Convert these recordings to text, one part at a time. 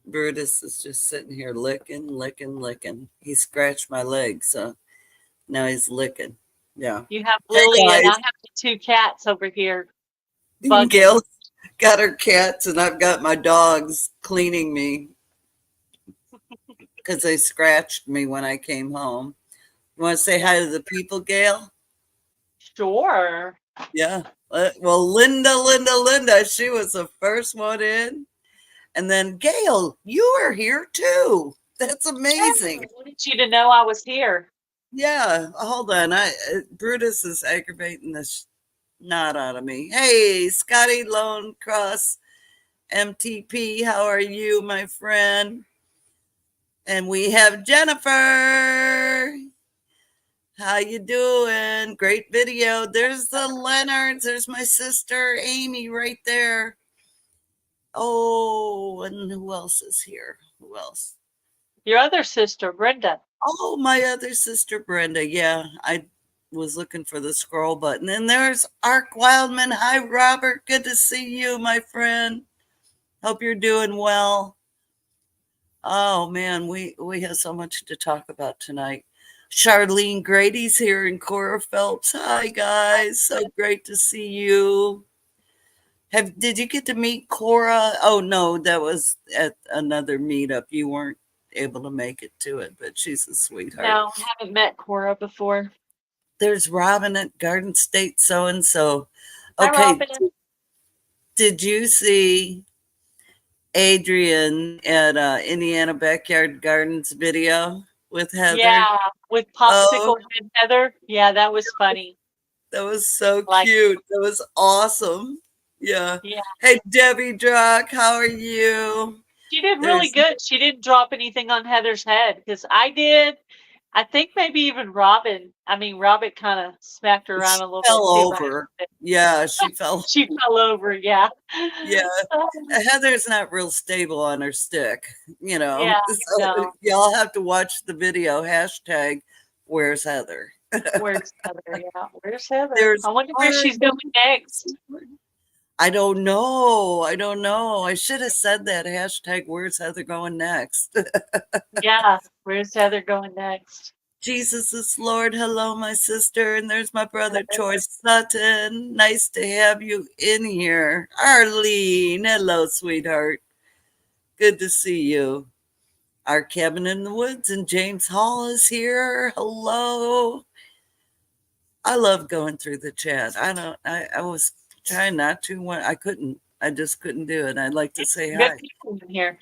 Brutus is just sitting here licking, licking, licking. He scratched my leg, so now he's licking. Yeah. You have Hey Lily, and I guys, have the two cats over here bugging. Gail got her cats, and I've got my dogs cleaning me because they scratched me when I came home. You want to say hi to the people, Gail? Sure. Yeah. Well, Linda, she was the first one in. And then Gail, you are here too. That's Yeah, amazing. I wanted you to know I was here. Yeah, hold on. Brutus is aggravating the snot out of me. Hey, Scotty Lone Cross MTP, how are you, my friend? And we have Jennifer. How you doing? Great video. There's the Leonards. There's my sister Amy right there. Oh, and who else is here? Who else? Your other sister, Brenda. Oh, my other sister Brenda. Yeah, I was looking for the scroll button. And there's Ark Wildman. Hi, Robert. Good to see you, my friend. Hope you're doing well. Oh man, we have so much to talk about tonight. Charlene Grady's here and Cora Phelps. Hi guys, so great to see you. Did you get to meet Cora? Oh no, that was at another meetup. You weren't able to make it to it, but she's a sweetheart. No, I haven't met Cora before. There's Robin at Garden State so and so. Hi, Okay, Robin. did you see Adrian at Indiana Backyard Gardens video with Heather? Yeah, with Oh, Popsicle and Heather. Yeah, that was funny. that was so Like, cute. That was awesome. Yeah. yeah, Hey, Debbie Drock, how are you? she did really There's good. She didn't drop anything on Heather's head because I did. I think maybe even Robin. I mean, Robin kind of smacked her around she a little bit fell too. over. Yeah, she fell. She fell over. Yeah. Yeah. Heather's not real stable on her stick, you know. Yeah. So No. y'all have to watch the video. Hashtag where's Heather? Where's Heather? Yeah. Where's Heather? There's I wonder where Art. she's going next. I don't know. I don't know. I should have said that. Hashtag where's Heather going next? Yeah. Where's Heather going next? Jesus is Lord. Hello, my sister. And there's my brother, Troy Sutton. Nice to have you in here. Arlene. Hello, sweetheart. Good to see you. Our cabin in the woods, and James Hall is here. Hello. I love going through the chat. I was trying not to when I couldn't. I just couldn't do it. I'd like to say Good hi. people in here.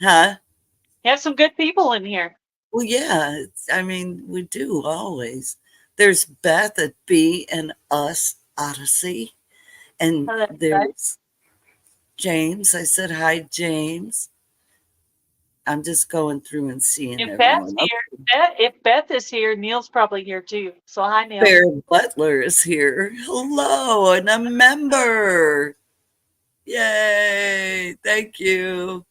Huh? You have some good people in here. Well, yeah. I mean, we do always. There's Beth at B and Us Odyssey. And Oh, that's right. there's James. I said hi, James. I'm just going through and seeing If Beth's everyone. here, if Beth is here, Neil's probably here too. So hi, Neil. Bear Butler is here. Hello, and a member. Yay. Thank you.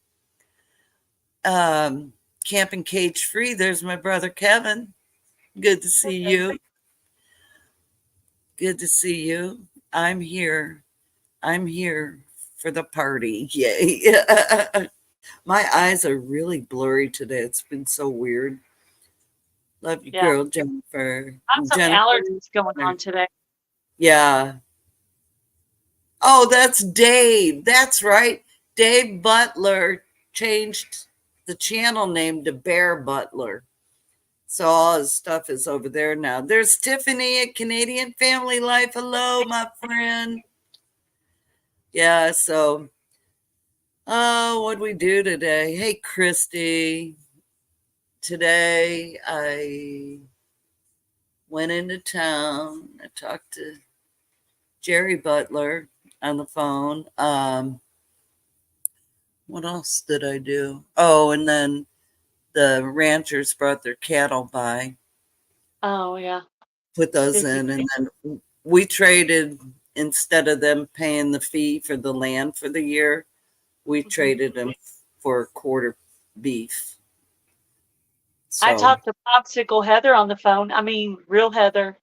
Camping Cage Free. There's my brother Kevin. Good to see you. Good to see you. I'm here. I'm here for the party. Yay. My eyes are really blurry today. It's been so weird. Love you, Yeah, girl, Jennifer. got some Jennifer. allergies going on today. Yeah. Oh, that's Dave. That's right. Dave Butler changed the channel name to Bear Butler. So all his stuff is over there now. There's Tiffany at Canadian Family Life. Hello, my friend. Yeah, so what'd we do today? Hey, Christy. Today I went into town. I talked to Jerry Butler on the phone. What else did I do? Oh, and then the ranchers brought their cattle by, Oh yeah, put those busy. in, and then we traded instead of them paying the fee for the land for the year, we Mhm. traded them for a quarter beef. I So talked to Popsicle Heather on the phone. I mean, real Heather.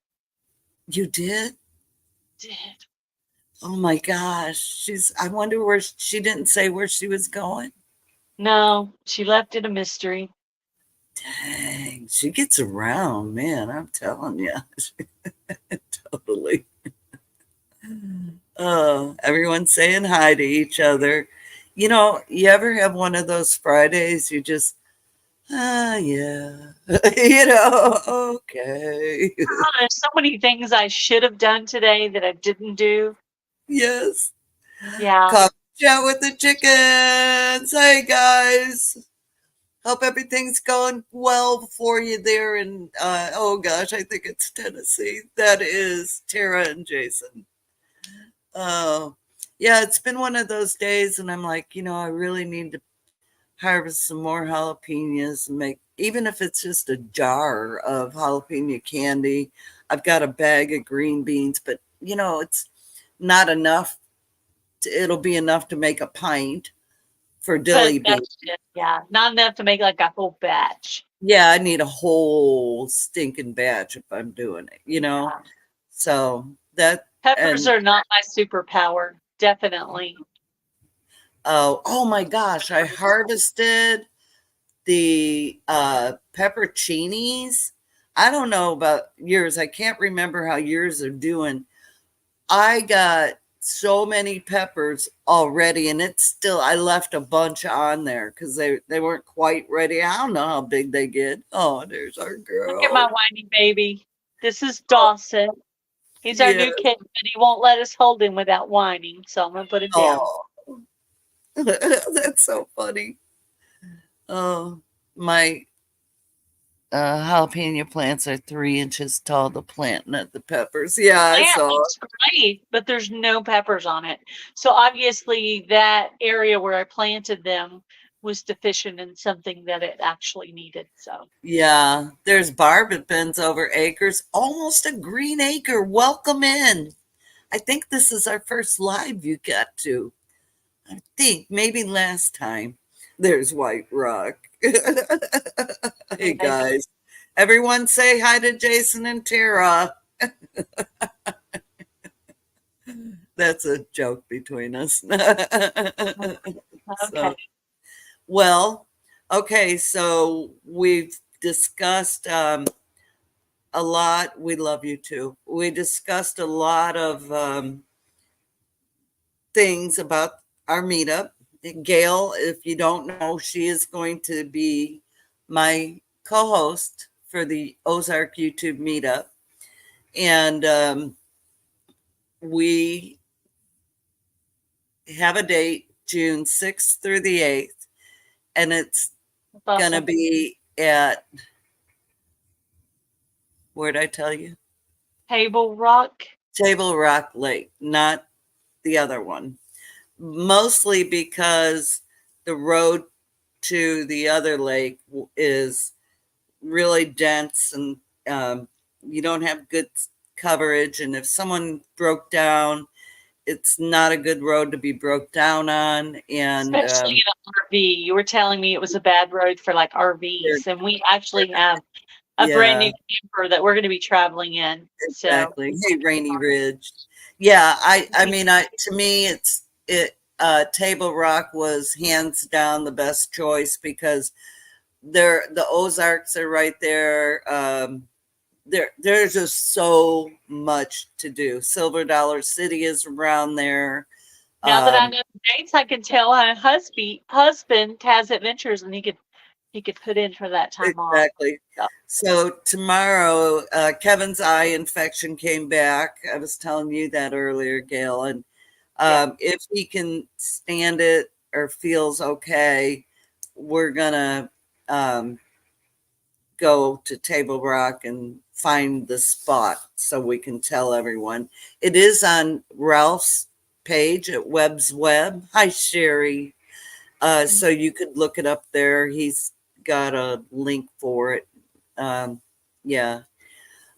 you did? Did. Oh my gosh. I wonder where she didn't say where she was going. No, she left it a mystery. Dang, she gets around, man. I'm telling you, totally. Everyone's saying hi to each other. You ever have one of those Fridays you just, yeah, okay. Oh, there's so many things I should have done today that I didn't do. Yes. Yeah. Coffee chat with the chickens. Hey, guys. Hope everything's going well for you there. And oh gosh, I think it's Tennessee. That is Tara and Jason. Oh, yeah, it's been one of those days, and I'm like, I really need to harvest some more jalapenos and make, even if it's just a jar of jalapeno candy. I've got a bag of green beans, but it's not enough. It'll be enough to make a pint for But dilly beans. that's just, yeah, not enough to make like a whole batch. Yeah, I need a whole stinking batch if I'm doing it. Yeah. So that, Peppers and are not my superpower. Definitely. oh my gosh, I harvested the pepperoncinis. I don't know about yours. I can't remember how yours are doing. I got so many peppers already, and it's still, I left a bunch on there because they weren't quite ready. I don't know how big they get. Oh, there's our Look at my girl. whiny baby. This is Oh, Dawson. He's our yeah. new kitten, but he won't let us hold him without whining, so I'm gonna put him down. Oh, that's so funny. Oh, my jalapeno plants are 3 inches tall. The plant, not the peppers. Yeah, I Plant saw. looks great, but there's no peppers on it. So obviously that area where I planted them was deficient in something that it actually needed. So Yeah, there's barbet bins over acres, almost a green acre. Welcome in. I think this is our first live you got to. I think maybe last time. There's White Rock. Hey maybe. guys, everyone say hi to Jason and Tara. That's a joke between us. Okay. So, well, okay, so we've discussed a lot. We love you too. We discussed a lot of things about our meetup. Gail, if you don't know, she is going to be my co host for the Ozark YouTube meetup. And we have a date June 6th through the 8th, and it's That's going to awesome. be at, where did I tell you? Table Rock. Table Rock Lake, not the other one. Mostly because the road to the other lake is really dense, and you don't have good coverage. And if someone broke down, it's not a good road to be broke down on. And Especially in an RV. You were telling me it was a bad road for like RVs, and we actually have a brand yeah, new camper that we're going to be traveling in. So exactly. Hey, Rainy Ridge. Yeah, I mean, to me, Table Rock was hands down the best choice because the Ozarks are right there. There's just so much to do. Silver Dollar City is around there. now that I Um, know the dates, I can tell my husband has adventures, and he could put in for that time off. exactly. So, So tomorrow, Kevin's eye infection came back. I was telling you that earlier, Gail. And yeah. if he can stand it or feels okay, we're gonna um, go to Table Rock and find the spot so we can tell everyone. It is on Ralph's page at Webb's Web. Hi, Sherry. So you could look it up there. He's got a link for it. Um, yeah,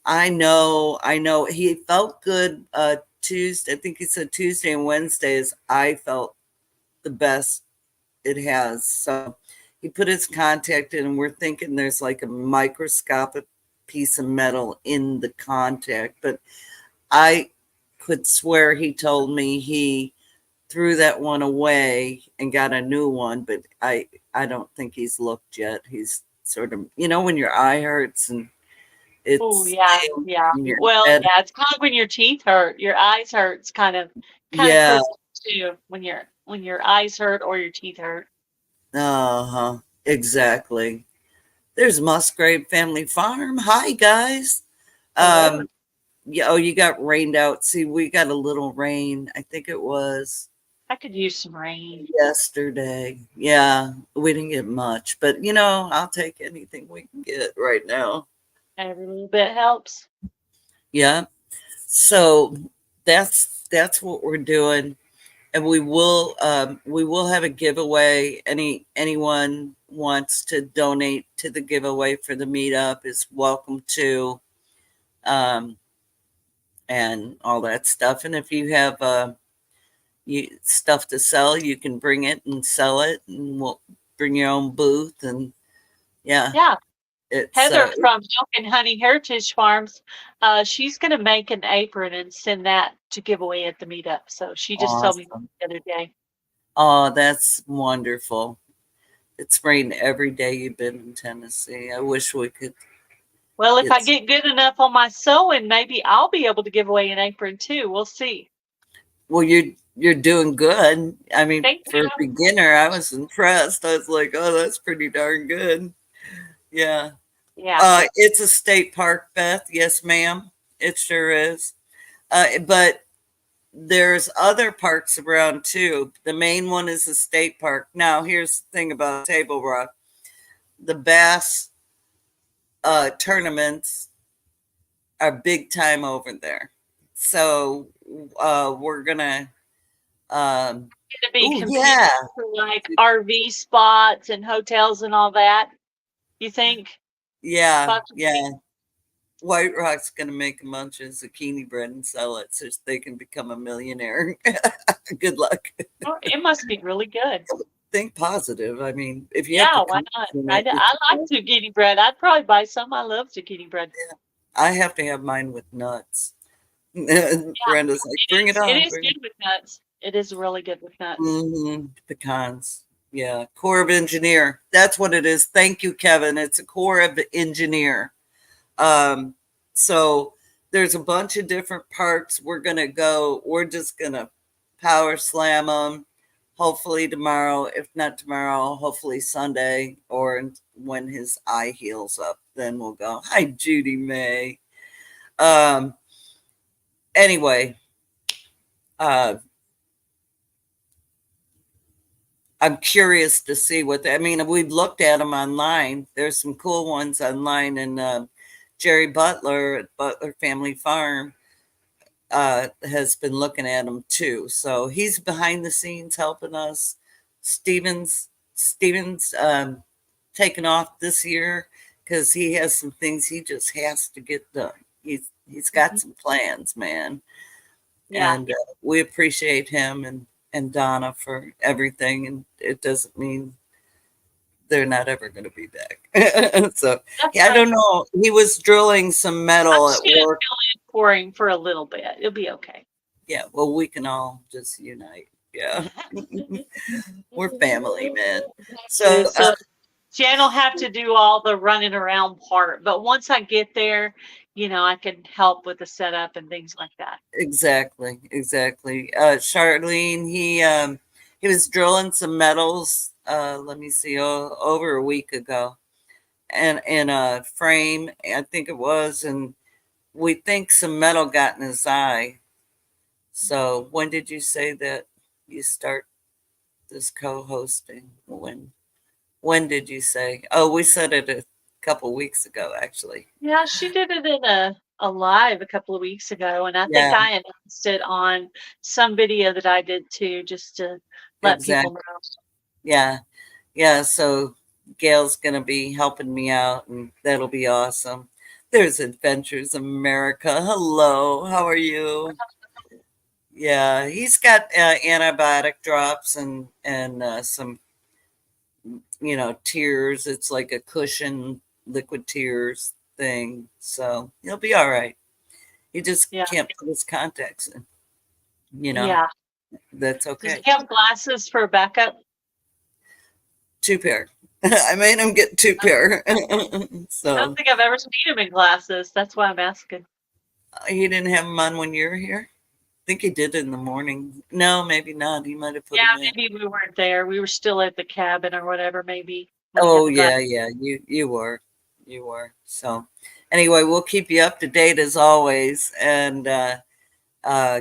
I know. He felt good Tuesday. I think he said Tuesday and Wednesdays. I felt the best it has. So he put his contact in, and we're thinking there's like a microscopic piece of metal in the contact. But I could swear he told me he threw that one away and got a new one, but I don't think he's looked yet. He's sort of, when your eye hurts and Oh it's yeah, yeah. in your Well, head. yeah, it's kind of when your teeth hurt, your eyes hurt. It's kind of Yeah. twisted too when your eyes hurt or your teeth hurt. Uh-huh. Exactly. There's Musgrave Family Farm. Hi guys. Hello. Yeah, oh, you got rained out. See, we got a little rain. I think it was I could use some rain. yesterday. Yeah, we didn't get much, but I'll take anything we can get right now. Every little bit helps. Yeah. So that's what we're doing, and we will have a giveaway. Anyone wants to donate to the giveaway for the meetup is welcome to, um, and all that stuff. And if you have stuff to sell, you can bring it and sell it, and we'll bring your own booth. And yeah, Yeah. it's Heather from Milk and Honey Heritage Farms, she's going to make an apron and send that to give away at the meetup. So she just told me awesome. the other day. Oh, that's wonderful. It's rained every day you've been in Tennessee. I wish we could Well, if I get. get good enough on my sewing, maybe I'll be able to give away an apron too. We'll see. Well, you're doing good. I mean, Thank for you. a beginner, I was impressed. I was like, oh, that's pretty darn good. Yeah. Yeah. It's a state park, Beth. Yes, ma'am. It sure is. But there's other parks around too. The main one is the state park. Now, here's the thing about Table Rock: the bass tournaments are big time over there. So we're gonna. Going to be Oh competing yeah, for like RV spots and hotels and all that. You think? yeah, Possibly. yeah. White Rock's gonna make a bunch of zucchini bread and sell it so they can become a millionaire. Good luck. Oh, it must be really good. Think positive. I mean, if you have to Yeah, why come not? from I, it, I it's like zucchini bread. I'd probably buy some. I love zucchini bread. I have to have mine with nuts. Yeah, Brenda's like, it bring it is. It on, is bring good with nuts. It is really good with nuts. Pecans. Yeah, Corps of Engineer. That's what it is. Thank you, Kevin. It's a Corps of Engineer. Um, so there's a bunch of different parks. We're gonna go. We're just gonna power slam them. Hopefully tomorrow. If not tomorrow, hopefully Sunday, or when his eye heals up, then we'll go. Hi, Judy May. Um, anyway, uh, I'm curious to see what I mean. We've looked at them online. There's some cool ones online, and Jerry Butler at Butler Family Farm has been looking at them too. So he's behind the scenes helping us. Stevens taken off this year because he has some things he just has to get done. He's got Mhm. some plans, man, Yeah, and we appreciate him and Donna for everything. And it doesn't mean they're not ever going to be back. So that's yeah, I right. don't know. He was drilling some I'm metal just at gonna work. fill in for him for a little bit. It'll be okay. Yeah, well, we can all just unite. Yeah, we're family, man. So So Jan will have to do all the running around part, but once I get there, I can help with the setup and things like that. exactly, exactly. Charlene, he was drilling some metals. Let me see, over a week ago, and in a frame, I think it was, and we think some metal got in his eye. So when did you say that you start this co-hosting? When did you say? Oh, we said it a couple weeks ago, actually. Yeah, she did it in a live a couple of weeks ago, and I think Yeah, I announced it on some video that I did too, just to let people exactly. know. Yeah, yeah. So Gail's gonna be helping me out, and that'll be awesome. There's Adventures America. Hello, how are you? Yeah, he's got antibiotic drops and some tears. It's like a cushion liquid tears thing. So he'll be all right. He just Yeah, can't put his contacts in, you know. yeah. That's Does okay. he have glasses for backup? 2 pair. I made him get 2 pair. I don't So think I've ever seen him in glasses. That's why I'm asking. he didn't have them on when you were here. I think he did in the morning. No, maybe not. He might have put Yeah, them in. maybe we weren't there. We were still at the cabin or whatever, maybe when he had Oh the glass. yeah, yeah. You were. So anyway, we'll keep you up to date as always, and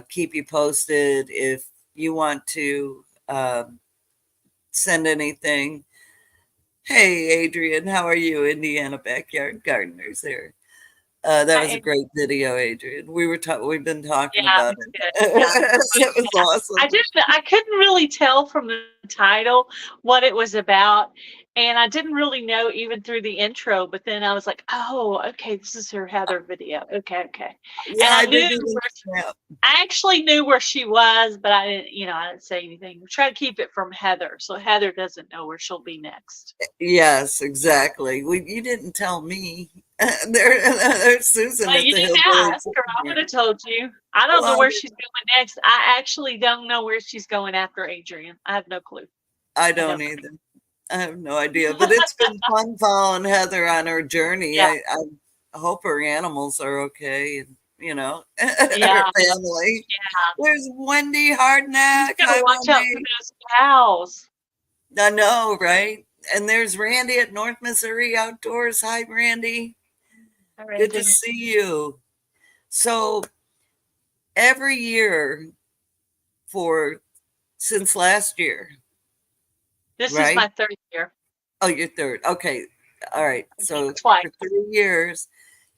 keep you posted if you want to send anything. Hey, Adrian, how are you? Indiana Backyard Gardeners there. That was a I, great video, Adrian. We've been talking yeah, about it's it. good. Yeah. It was awesome. I couldn't really tell from the title what it was about. And I didn't really know even through the intro, but then I was like, oh, okay, this is her Heather video. Okay, okay. Yeah, And I I knew didn't even where snap. I actually knew where she was, but I didn't, I didn't say anything. We try to keep it from Heather, so Heather doesn't know where she'll be next. Yes, exactly. You didn't tell me. There's Susan Well, at you the didn't Hillbilly ask, or Chicken I would here. have told you. I don't know Well, where she's going next. I actually don't know where she's going after Adrian. I have no clue. I I don't don't either. I have no idea, but it's been fun following Heather on her journey. Yeah, I hope her animals are okay, and her yeah, family. yeah. There's Wendy You Hardnack. gotta Hi, watch out for Wendy. those cows. I know, right? And there's Randy at North Missouri Outdoors. Hi, Randy. Hi, Good to Randy. see you. So every year for since last year, This is right? my third year. Oh, you're third. Okay. All right. I've been So twice. for 3 years,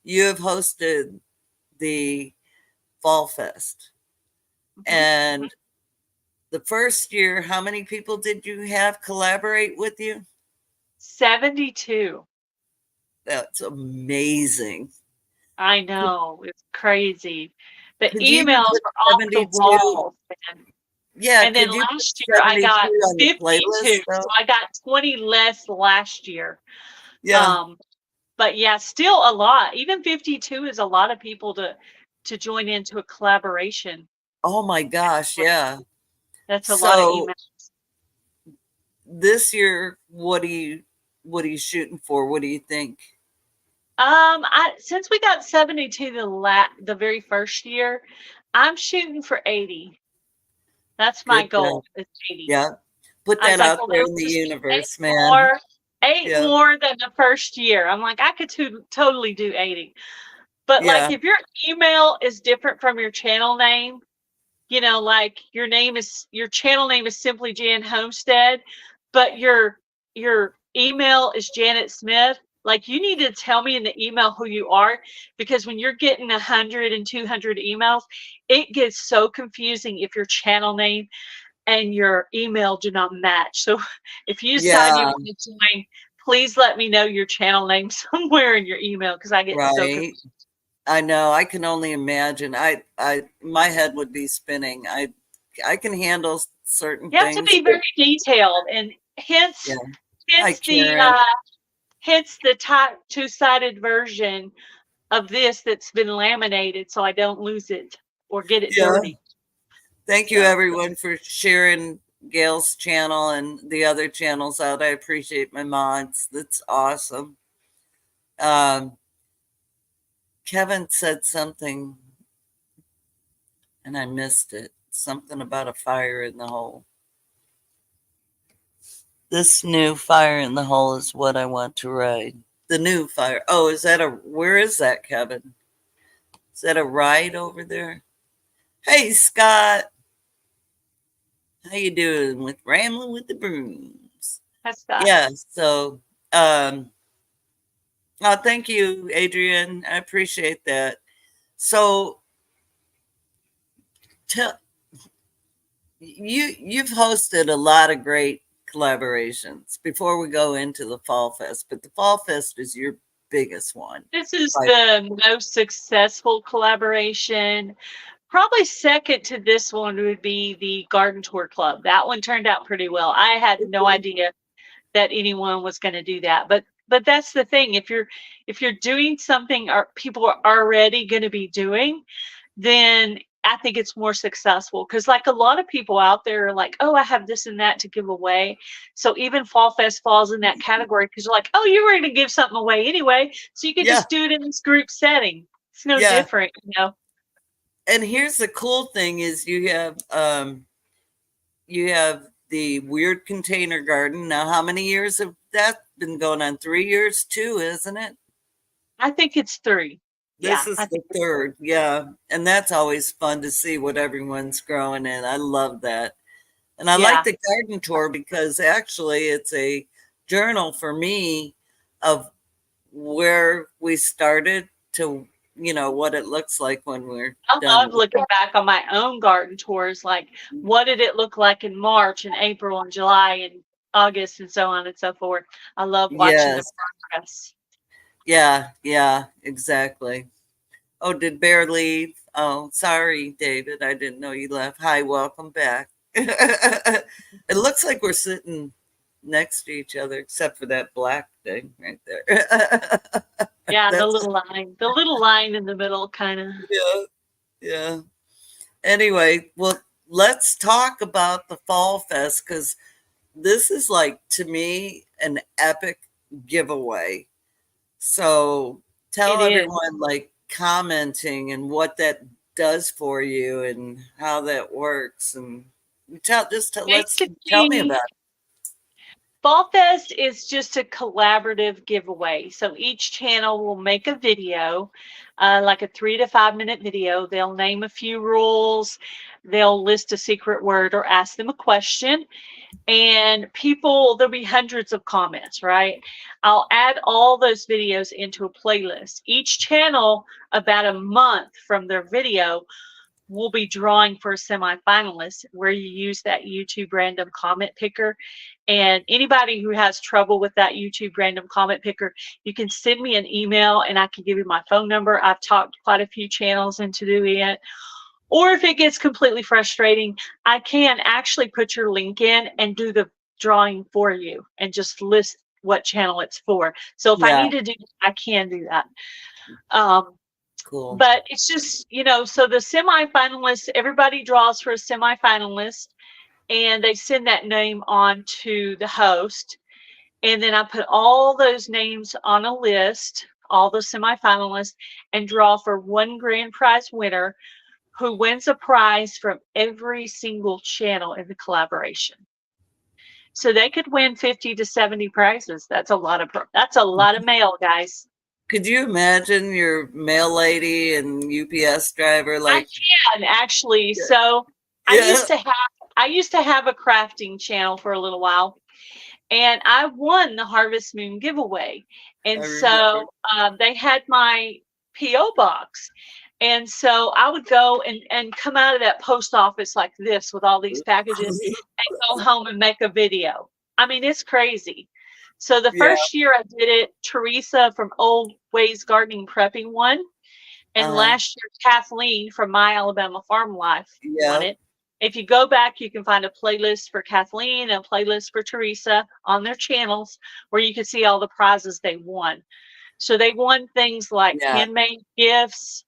you have hosted the Fall Fest. Hmm. And the first year, how many people did you have collaborate with you? 72. That's amazing. I Could, know. It's crazy. The could you even emails put were off the 72? walls, man. Yeah, And then could you put last year I 72 got on the 52. playlist So though? I got 20 less last year. Yeah. Um, but yeah, still a lot. Even 52 is a lot of people to join into a collaboration. Oh my gosh, yeah. That's a lot of So emails. this year, what are you shooting for? What do you think? I since we got 72 the very first year, I'm shooting for 80. That's my Good job. goal. It's 80. Yeah. Put I was that like, out well, there let's in the just do eight universe, man. more, eight Yeah. more than the first year. I'm like, I could totally do 80. But like, Yeah. if your email is different from your channel name, like your channel name is simply Jan Homestead, but your email is Janet Smith. Like, you need to tell me in the email who you are, because when you're getting 100 and 200 emails, it gets so confusing if your channel name and your email do not match. So if you decide you Yeah. want to join, please let me know your channel name somewhere in your email, because I get so Right. confused. I know. I can only imagine. My head would be spinning. I can handle certain You have to things, be but very detailed, and yeah. hence Hi, hence the Karen. type two-sided version of this that's been laminated, so I don't lose it or get it Yeah. dirty. Thank you, So everyone, for sharing Gail's channel and the other channels out. I appreciate my mods. That's awesome. Um, Kevin said something and I missed it. Something about a fire in the hole. This new fire in the hole is what I want to ride. The new fire. Oh, where is that, Kevin? Is that a ride over there? Hey, Scott. How you doing with Rambling with the Brooms? that's that. Yeah, so um oh, thank you, Adrian. I appreciate that. So tell you've hosted a lot of great collaborations before we go into the Fall Fest, but the Fall Fest is your biggest one. This is By the most successful collaboration. Probably second to this one would be the Garden Tour Club. That one turned out pretty well. I had no idea that anyone was going to do that, but that's the thing. If you're doing something or people are already going to be doing, then I think it's more successful because, like, a lot of people out there are like, oh, I have this and that to give away. So even Fall Fest falls in that category because you're like, oh, you're going to give something away anyway. So you can Yeah. just do it in this group setting. It's no Yeah. different, you know. And here's the cool thing is you have the weird container garden. Now, how many years have that been going on? 3 years too, isn't it? I think it's 3. This Yeah, is I the think it's 3. third. Yeah. And that's always fun to see what everyone's growing in. I love that. And I like Yeah. the garden tour because actually it's a journal for me of where we started to, what it looks like when we're I done. love looking back on my own garden tours. Like, what did it look like in March and April and July and August and so on and so forth? I love watching the Yes. progress. Yeah. Yeah. Exactly. Oh, did Bear leave? Oh, sorry, David. I didn't know you left. Hi, welcome back. It looks like we're sitting next to each other, except for that black thing right there. Yeah, That's the little line in the middle, kind of. yeah, yeah. Anyway, well, let's talk about the Fall Fest because this is like to me an epic giveaway. So It tell is. everyone like commenting and what that does for you and how that works and let's tell me Basically, about Fall Fest is just a collaborative giveaway. So each channel will make a video, like a 3 to 5 minute video. They'll name a few rules, they'll list a secret word or ask them a question. And there'll be hundreds of comments, right? I'll add all those videos into a playlist. Each channel, about a month from their video, we'll be drawing for a semifinalist where you use that YouTube random comment picker. And anybody who has trouble with that YouTube random comment picker, you can send me an email and I can give you my phone number. I've talked quite a few channels into doing it. Or if it gets completely frustrating, I can actually put your link in and do the drawing for you and just list what channel it's for. So if I yeah, need to do, I can do that. Um, cool. but it's just, so the semifinalists, everybody draws for a semifinalist and they send that name on to the host. And then I put all those names on a list, all the semifinalists, and draw for one grand prize winner who wins a prize from every single channel in the collaboration. So they could win 50 to 70 prizes. That's a lot of mail, guys. Could you imagine your mail lady and UPS driver I like can actually. So I yeah, used to have I used to have a crafting channel for a little while, and I won the Harvest Moon giveaway. I And remember. so they had my PO box. And so I would go and come out of that post office like this with all these packages and go home and make a video. I mean, it's crazy. So the Yeah. first year I did it, Teresa from Old Ways Gardening Prepping won. And Uh-huh. last year, Kathleen from My Alabama Farm Life won Yeah. it. If you go back, you can find a playlist for Kathleen and a playlist for Teresa on their channels where you can see all the prizes they won. So they won things like Yeah. handmade gifts,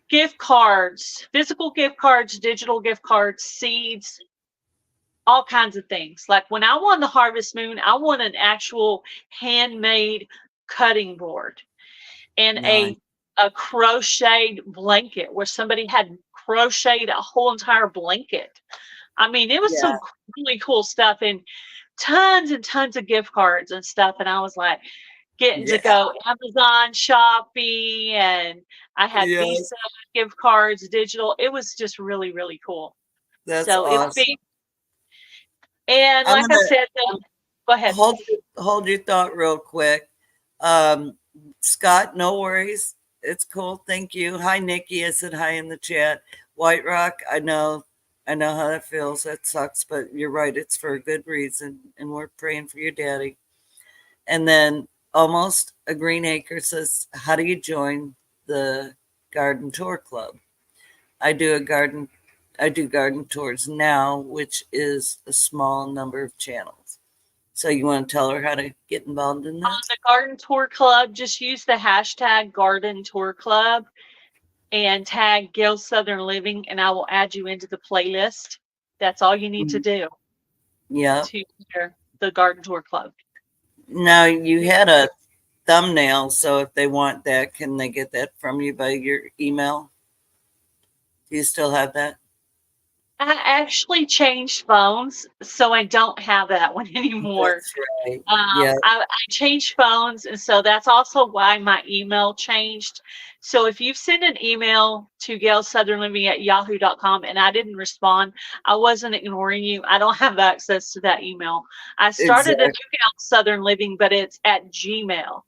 gift cards, physical gift cards, digital gift cards, seeds, all kinds of things. Like when I won the Harvest Moon, I won an actual handmade cutting board and Nice. a crocheted blanket where somebody had crocheted a whole entire blanket. I mean, it was Yeah. some really cool stuff and tons of gift cards and stuff. And I was like getting to Yeah. go Amazon shopping and I had Yes. Visa gift cards, digital. It was just really, really cool. That's So it'll awesome. be, and I'm like I gonna said, go ahead. hold your thought real quick. Um, Scott, no worries. It's cool. Thank you. Hi, Nikki. I said hi in the chat. White Rock, I know how that feels. That sucks, but you're right. It's for a good reason, and we're praying for your daddy. And then almost a Green Acre says, "How do you join the garden tour club?" I do a garden. I do garden tours now, which is a small number of channels. So you want to tell her how to get involved in that? The Garden Tour Club, just use the hashtag Garden Tour Club and tag Gail's Southern Living, and I will add you into the playlist. That's all you need to do Yeah. to enter the Garden Tour Club. Now you had a thumbnail, so if they want that, can they get that from you by your email? Do you still have that? I actually changed phones, so I don't have that one anymore. That's right. Yeah. I changed phones, and so that's also why my email changed. So if you send an email to gailsouthernliving@yahoo.com and I didn't respond, I wasn't ignoring you. I don't have access to that email. I started a Exactly. new Gail Southern Living, but it's at Gmail.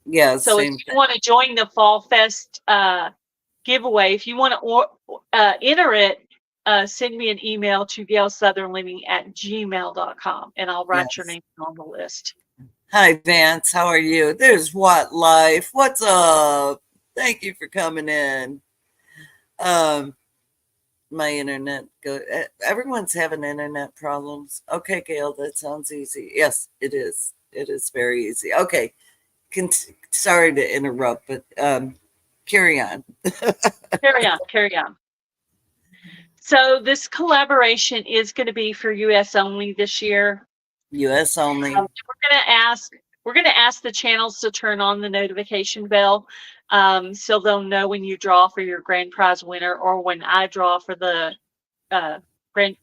Yeah. So if Same you thing. want to join the Fall Fest giveaway, if you want to enter it, send me an email to gailsouthernliving@gmail.com and I'll write your Yes. name on the list. Hi, Vance. How are you? There's What Life. What's up? Thank you for coming in. Um, my internet go. Everyone's having internet problems. Okay, Gail, that sounds easy. Yes, it is. It is very easy. Okay, sorry to interrupt, but carry on. Carry on, carry on. So this collaboration is going to be for US only this year. U.S. only. We're gonna ask the channels to turn on the notification bell, so they'll know when you draw for your grand prize winner or when I draw for the grand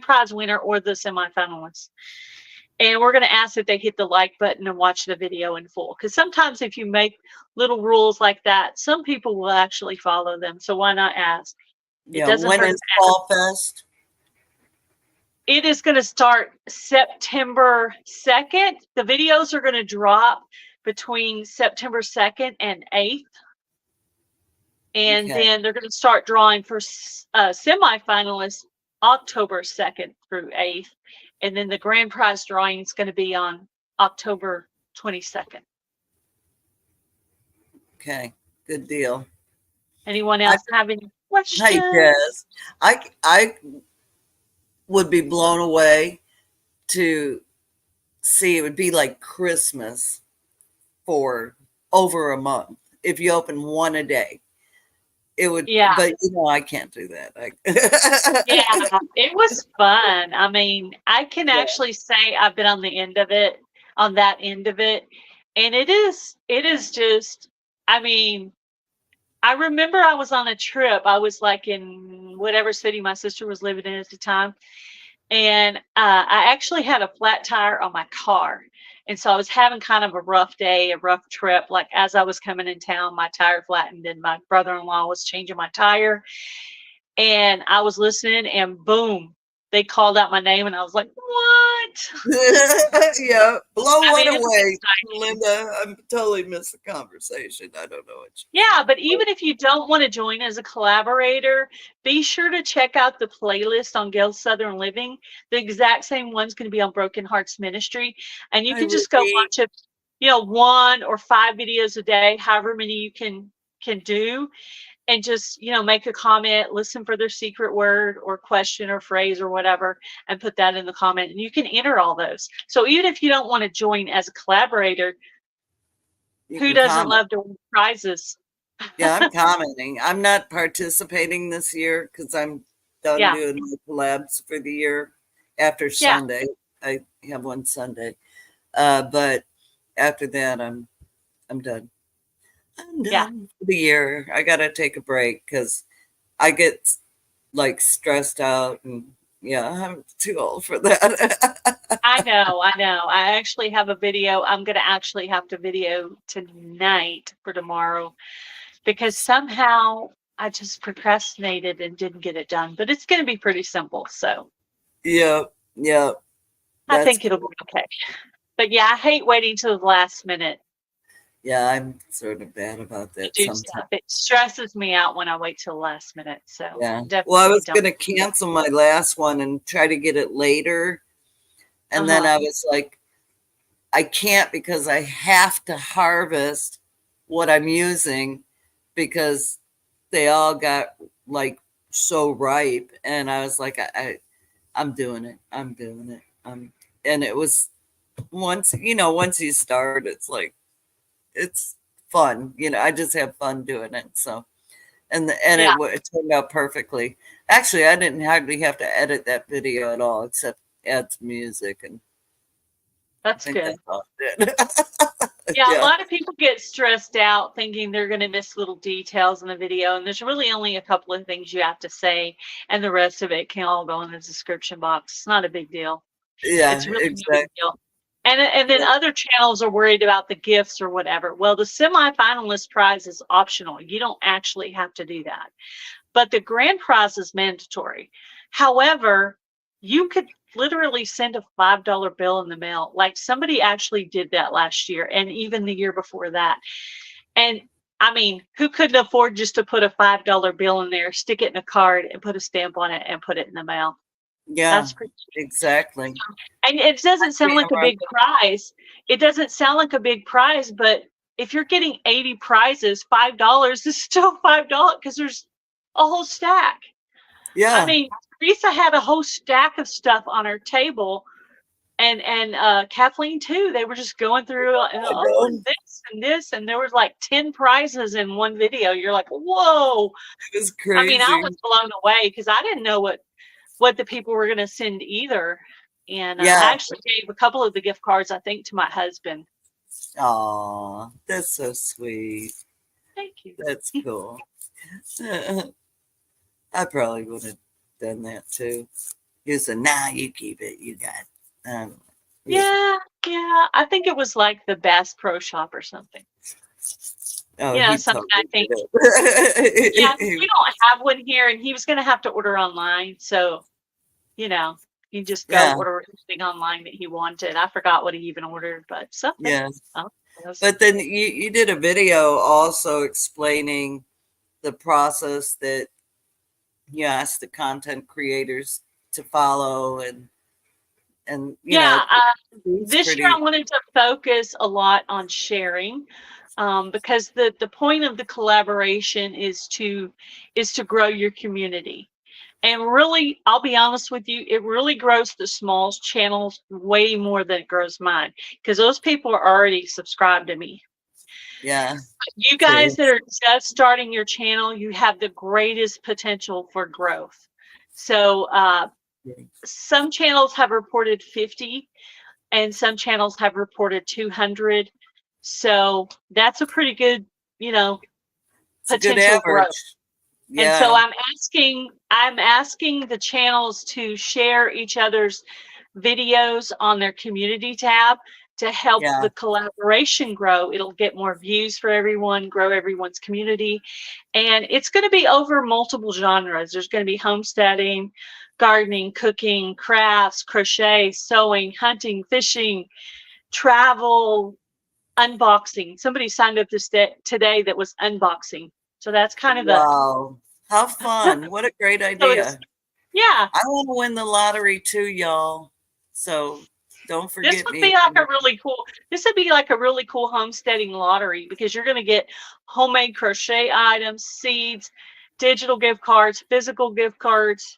prize winner or the semifinalists. And we're going to ask that they hit the like button and watch the video in full. Because sometimes if you make little rules like that, some people will actually follow them. So why not ask? It Yeah. doesn't When hurt is to ask. Fall Fest? It is going to start September 2nd. The videos are going to drop between September 2nd and 8th. And Okay. then they're going to start drawing for semifinalists October 2nd through 8th. And then the grand prize drawing is going to be on October 22nd. Okay. Good deal. Anyone else have any questions? Hey, Des. I would be blown away to see it would be like Christmas for over a month if you open one a day. It would, Yeah. but I can't do that. Yeah, it was fun. I mean, I can Yeah. actually say I've been on the end of it, on that end of it. And it is just, I mean, I remember I was on a trip. I was like in whatever city my sister was living in at the time. And I actually had a flat tire on my car. And so I was having kind of a rough day, a rough trip. Like as I was coming in town, my tire flattened and my brother-in-law was changing my tire. And I was listening and boom, they called out my name and I was like, what? Yeah, blow I one mean, it was away, exciting. Linda. I totally missed the conversation. I don't know what Yeah, but even if you don't want to join as a collaborator, be sure to check out the playlist on Gail's Southern Living. The exact same one's going to be on Broken Hearts Ministry. And you I can would just go be. watch it, 1 or 5 videos a day, however many you can do. And just make a comment, listen for their secret word or question or phrase or whatever, and put that in the comment, and you can enter all those. So even if you don't want to join as a collaborator, You who can doesn't comment. love to win prizes? Yeah, I'm commenting. I'm not participating this year because I'm done Yeah, doing my collabs for the year after yeah, Sunday. I have one Sunday. But after that I'm done. I'm yeah. done for the year. I gotta take a break because I get like stressed out and yeah, I'm too old for that. I know, I know. I actually have a video. I'm going to actually have to video tonight for tomorrow because somehow I just procrastinated and didn't get it done. But it's going to be pretty simple. So Yeah, yeah, I that's think it'll be okay. But yeah, I hate waiting till the last minute yeah, I'm sort of bad about to that do sometimes. stuff. It stresses me out when I wait till the last minute. So Yeah. Well, I definitely was don't. gonna cancel my last one and try to get it later. And then Uh-huh. I was like, I can't because I have to harvest what I'm using because they all got like so ripe. And I was like, I'm doing it. I'm doing it. And it was once you start, it's like it's fun. I just have fun doing it. So and Yeah, it turned out perfectly. Actually, I didn't hardly have to edit that video at all, except add some music, and I that's think good. that's all I did. Yeah, a Yeah, lot of people get stressed out thinking they're going to miss little details in the video, and there's really only a couple of things you have to say, and the rest of it can all go in the description box. It's not a big deal. yeah, It's really no big exactly. deal. And then other channels are worried about the gifts or whatever. Well, the semifinalist prize is optional. You don't actually have to do that. But the grand prize is mandatory. However, you could literally send a $5 bill in the mail. Like somebody actually did that last year and even the year before that. And I mean, who couldn't afford just to put a $5 bill in there, stick it in a card and put a stamp on it and put it in the mail? Yeah, That's pretty cheap. exactly. And it doesn't sound like a Camera. big prize. It doesn't sound like a big prize, but if you're getting 80 prizes, $5 is still $5 because there's a whole stack. I Yeah, mean, Teresa had a whole stack of stuff on her table, and Kathleen too. They were just going through and I oh, and know. this and this, and there was like 10 prizes in one video. You're like, whoa! It was I mean, I was crazy. blown away because I didn't know what the people were going to send either. And I Yeah. actually gave a couple of the gift cards, I think, to my husband. Aw, that's so sweet. Thank you. That's cool. I probably would have done that too. He said, "Nah, you keep it. You got it." Yeah. Yeah, yeah. I think it was like the Bass Pro Shop or something. Oh, You know, he something I totally did think. Yeah, 'cause we it. don't have one here, and he was going to have to order online. So, you know, he just go Yeah, order anything online that he wanted. I forgot what he even ordered, but something. yeah. Oh, yes. But then you did a video also explaining the process that you asked the content creators to follow, and Yeah, it's this year pretty. I wanted to focus a lot on sharing, because the point of the collaboration is to grow your community. And really, I'll be honest with you, it really grows the small channels way more than it grows mine because those people are already subscribed to me. Yeah, You guys true. that are just starting your channel, you have the greatest potential for growth. So some channels have reported 50 and some channels have reported 200. So that's a pretty good, you know, It's a good potential growth. average. And so Yeah, I'm asking the channels to share each other's videos on their community tab to help yeah, the collaboration grow. It'll get more views for everyone, grow everyone's community. And it's going to be over multiple genres. There's going to be homesteading, gardening, cooking, crafts, crochet, sewing, hunting, fishing, travel, unboxing. Somebody signed up today that was unboxing. So that's kind of the wow, how fun. What a great so it's idea. yeah. I want to win the lottery too, y'all. So don't This forget would me. be like a really cool this would be like a really cool homesteading lottery because you're going to get homemade crochet items, seeds, digital gift cards, physical gift cards,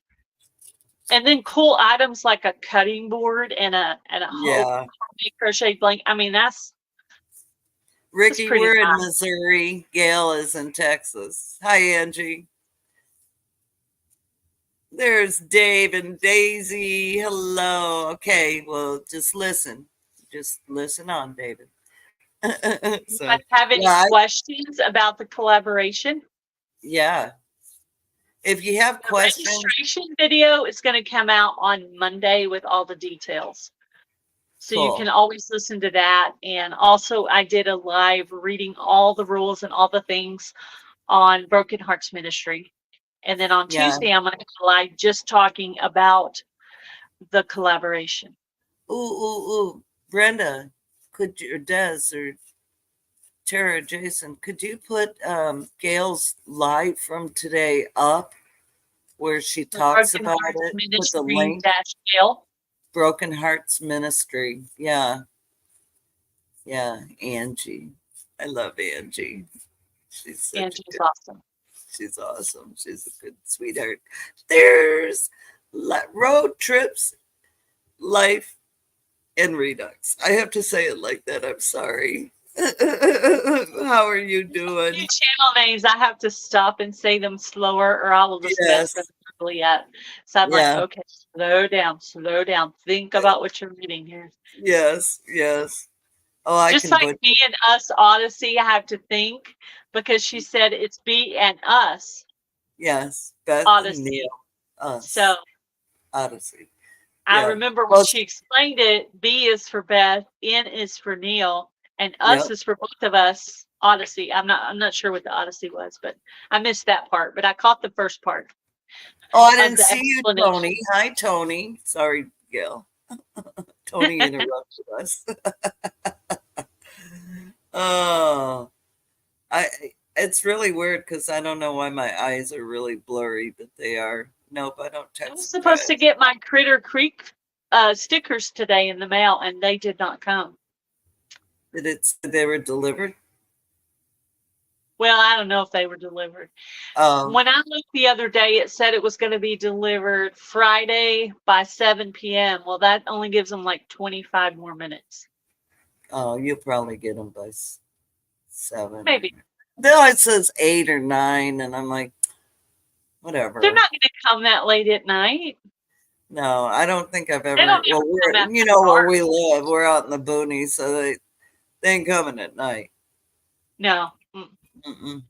and then cool items like a cutting board and a whole Yeah. homemade crochet blanket. I mean, that's Ricky, pretty we're in nice. Missouri. Gail is in Texas. Hi, Angie. There's Dave and Daisy. Hello. Okay, well, just listen. Just listen on, David. You So, guys have any yeah, questions about the collaboration? yeah. If you have The questions, registration video is going to come out on Monday with all the details. So you can cool. always listen to that. And also, I did a live reading all the rules and all the things on Broken Hearts Ministry. And then on Yeah. Tuesday, I'm going to go live just talking about the collaboration. Ooh, ooh, ooh. Brenda, could you, or Des, or Tara, Jason, could you put Gail's live from today up where she The talks Broken about Hearts it? Put the Ministry link. dash Gail. Broken Hearts Ministry. Yeah. Yeah. Angie. I love Angie. She's such a Angie's good, awesome. she's awesome. She's a good sweetheart. There's road trips, life, and redux. I have to say it like that. I'm sorry. How are you doing? New channel names, I have to stop and say them slower, or I will just mess them Yes. really up. So I'm like, Yeah. okay, slow down, slow down. Think about what you're reading here. Yes. Yes. Oh, I Just can like put. B and Us Odyssey, I have to think because she said it's B and Us Yes. Beth and Neil. Odyssey. So Us. Odyssey. I Yeah. remember when Well, she explained it, B is for Beth, N is for Neil, and Us yep. is for both of us. Odyssey. I'm not sure what the Odyssey was, but I missed that part. But I caught the first part Oh, I of didn't the see you, explanation. Tony. Hi, Tony. Sorry, Gail. Tony interrupted us. Oh, I. It's really weird because I don't know why my eyes are really blurry, but they are. Nope, I don't I was text supposed to drive. get my Critter Creek stickers today in the mail, and they did not come. Did it say they were delivered? Well, I don't know if they were delivered. Oh, When I looked the other day, it said it was going to be delivered Friday by 7 p.m. Well, that only gives them like 25 more minutes. oh, you'll probably get them by 7. Maybe. No, it says 8 or 9, and I'm like, They're whatever. not going to come that late at night. No, I don't think I've They ever. don't Well, ever come we're after where dark. we live. We're out in the boonies, so they ain't coming at night. No. Mm-mm.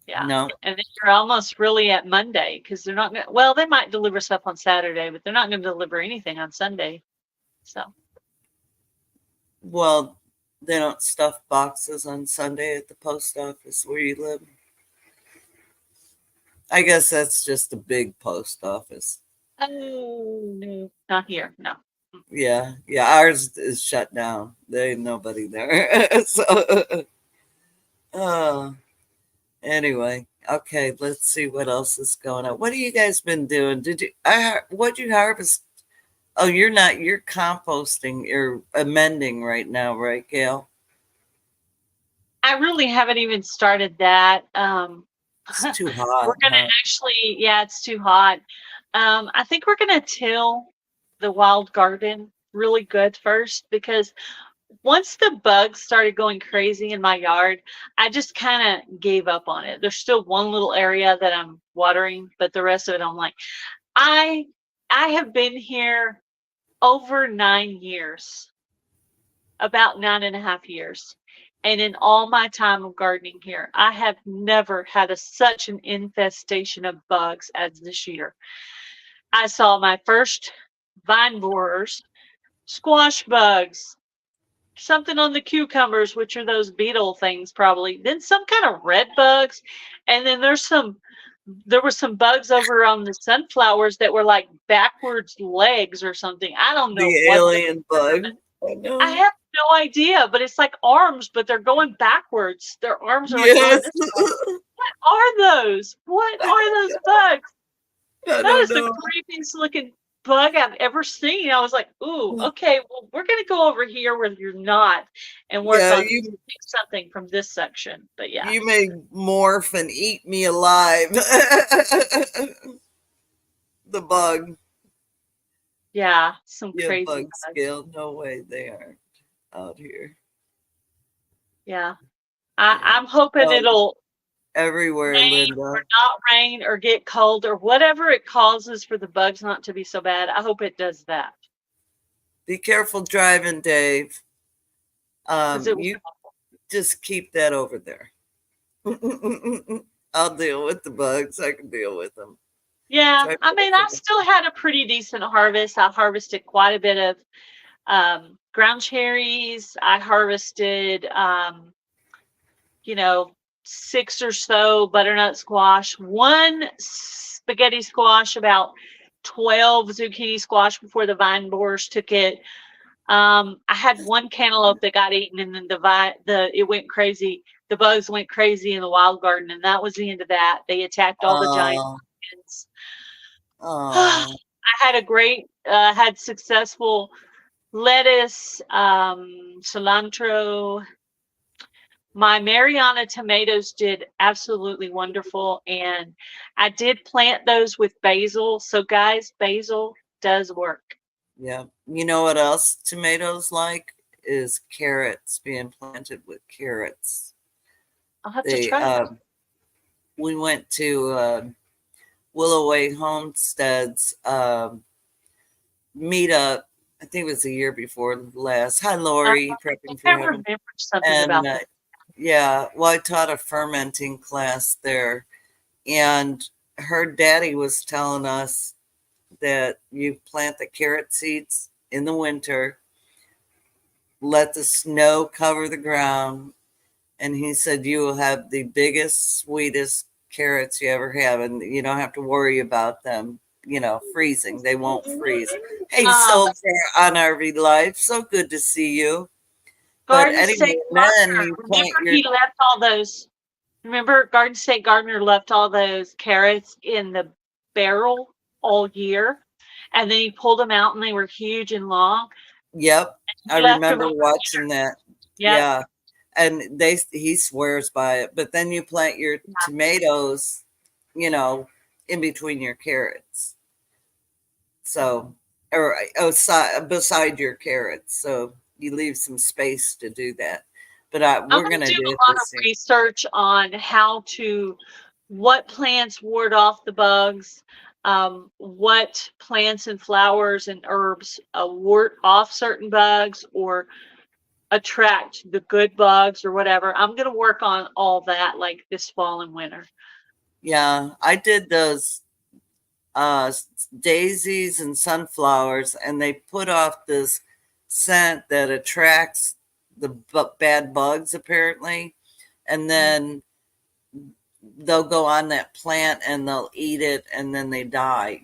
Yeah. No. And then you're almost really at Monday because they're not going to, well, they might deliver stuff on Saturday, but they're not going to deliver anything on Sunday. So. Well, they don't stuff boxes on Sunday at the post office where you live. I guess that's just a big post office. Oh, no. Not here. No. Yeah, yeah. Ours is shut down. There ain't nobody there. So, uh, anyway, okay. Let's see what else is going on. What have you guys been doing? Did you? What you harvest? Oh, you're not. You're composting. You're amending right now, right, Gail? I really haven't even started that. It's too We're hot, gonna huh? actually, yeah, it's too hot. I think we're gonna till the wild garden really good first because once the bugs started going crazy in my yard, I just kind of gave up on it. There's still one little area that I'm watering, but the rest of it, I'm like, I I have been here over 9 years, about 9.5 years. And in all my time of gardening here, I have never had such an infestation of bugs as this year. I saw my first vine borers, squash bugs, something on the cucumbers, which are those beetle things probably, then some kind of red bugs, and then there were some bugs over on the sunflowers that were like backwards legs or something. I don't know The what they alien were. bug. I I know. have no idea, but it's like arms, but they're going backwards. Their arms are like going Yes. this way. What are those? What are those bugs? I That don't is the know. creepiest looking bug I've ever seen. I was like, ooh, okay, well, we're gonna go over here where you're not and work Yeah, on something from this section. But yeah, you may morph and eat me alive. The bug. yeah, some Yeah, crazy bug bugs. scale. No way they aren't out here. Yeah. Yeah. I'm hoping Bugs it'll everywhere, rain Linda. or not rain or get cold or whatever it causes for the bugs not to be so bad. I hope it does that. Be careful driving, Dave. Because it You just keep that over there. I'll deal with the bugs. I can deal with them. yeah, Try I mean, I pressing. still had a pretty decent harvest. I harvested quite a bit of ground cherries. I harvested, you know, 6 or so butternut squash, one spaghetti squash, about 12 zucchini squash before the vine borers took it. I had one cantaloupe that got eaten, and then it went crazy. The bugs went crazy in the wild garden, and that was the end of that. They attacked all the giant Oh, pumpkins. I oh, had had successful lettuce, cilantro. My Mariana tomatoes did absolutely wonderful, and I did plant those with basil. So, guys, basil does work. yeah. You know what else tomatoes like? is carrots, being planted with carrots. I'll have to They try that. We went to Willoway Homestead's meetup. I think it was a year before last. Hi, I Lori, prepping think for I heaven. remember something And about that. yeah, well, I taught a fermenting class there, and her daddy was telling us that you plant the carrot seeds in the winter, let the snow cover the ground, and he said you will have the biggest, sweetest carrots you ever have, and you don't have to worry about them, freezing. They won't freeze. Hey, Um, Soldier on RV Life, so good to see you. But Garden anyway, State then Gardener. you plant Remember your, he left all those. Remember Garden State Gardener left all those carrots in the barrel all year, and then he pulled them out, and they were huge and long. yep, I He left them remember all. watching that. Yep. Yeah. And he swears by it. But then you plant your tomatoes, you know, in between your carrots. So, or beside your carrots. So you leave some space to do that. But I'm we're going going to to do do it a lot of this year. research on what plants ward off the bugs, what plants and flowers and herbs ward off certain bugs or attract the good bugs or whatever. I'm going to work on all that like this fall and winter. Yeah, I did those uh, daisies and sunflowers, and they put off this scent that attracts the bad bugs, apparently. And then they'll go on that plant and they'll eat it, and then they die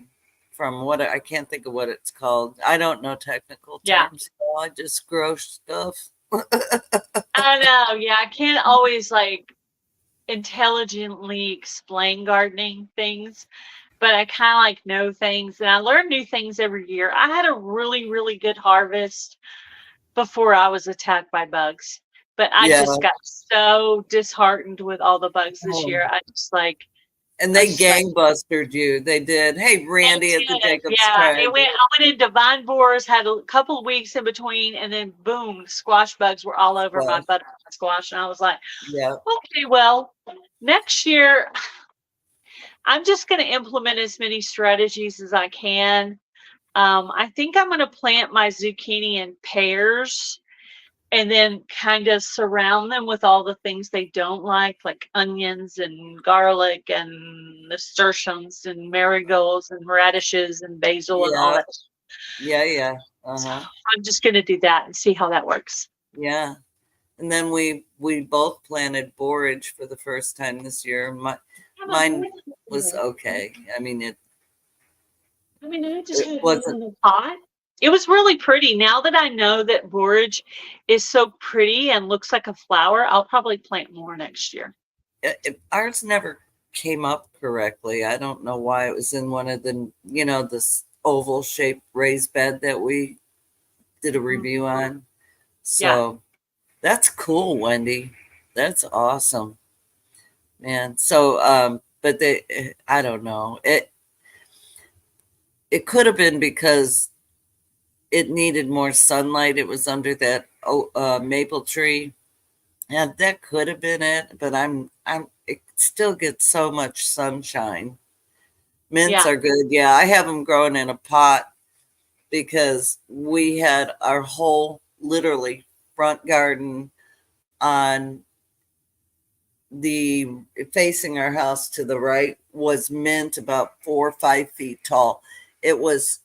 from what I can't think of what it's called. I don't know technical Yeah. terms. I just grow stuff. I know. Yeah. I can't always like intelligently explain gardening things, but I kind of like know things and I learn new things every year. I had a really, really good harvest before I was attacked by bugs, but I Yeah. just got so disheartened with all the bugs this Oh. year. And I they was just like, gangbustered you. They did. Hey, they Randy at the did. Jacobs Yeah, tribe. I went into vine borers, had a couple of weeks in between, and then boom, squash bugs were all over my Squash. butterfly squash. And I was like, Yeah. okay, well, next year I'm just going to implement as many strategies as I can. I think I'm going to plant my zucchini in pairs and then kind of surround them with all the things they don't like onions and garlic and nasturtiums and marigolds and radishes and basil and all Yeah. that. Yeah. Yeah. So Uh-huh. I'm just going to do that and see how that works. Yeah. And then we both planted borage for the first time this year. Mine was okay. I mean, I just it had it wasn't. in the pot. It was really pretty. Now that I know that borage is so pretty and looks like a flower, I'll probably plant more next year. Ours never came up correctly. I don't know why. It was in one of the, this oval shaped raised bed that we did a review on. Yeah. So that's cool, Wendy. That's awesome, man. So, but I don't know. It could have been because it needed more sunlight. It was under that maple tree. Yeah, that could have been it, but it still gets so much sunshine. Mints Yeah. are good. Yeah, I have them growing in a pot because we had our whole literally front garden on the facing our house to the right was mint about 4 or 5 feet tall. It was